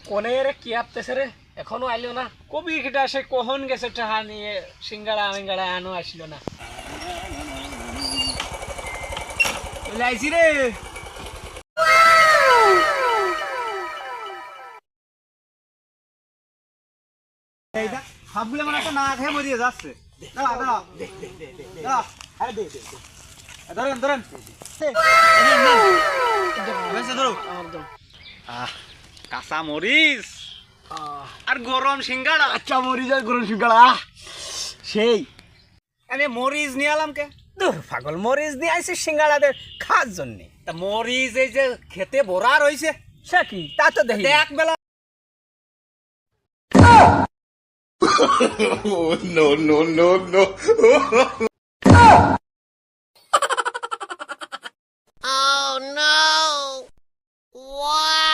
কোনে রে কি আপতেছে রে এখনো আইলো না কবি কিটা সে কখন গেছে টাহা নিয়ে সিঙ্গাড়া মিঙ্গাড়া আনো আসলো না চলে আইছি রে এইটা সবগুলো মানে একটা না খেয়ে মরিয়ে যাচ্ছে দাঁড়া দাঁড়া দাঁড়া আরে দে দে ধরেন ধরেন ধরো কাঁচা মরিচ আর গরম সিঙ্গাড়া আচ্ছা মরিচ আর গরম সিঙ্গাড়া সেই আমি মরিচ নিয়ে আলাম কে দূর পাগল মরিচ দিয়ে আইছে সিঙ্গাড়া দে খাওয়ার জন্যে তা মরিচ এই যে খেতে ভরা রয়েছে সে কি তা তো দেখি এক বেলা no, no, no, no. Oh no! Wow!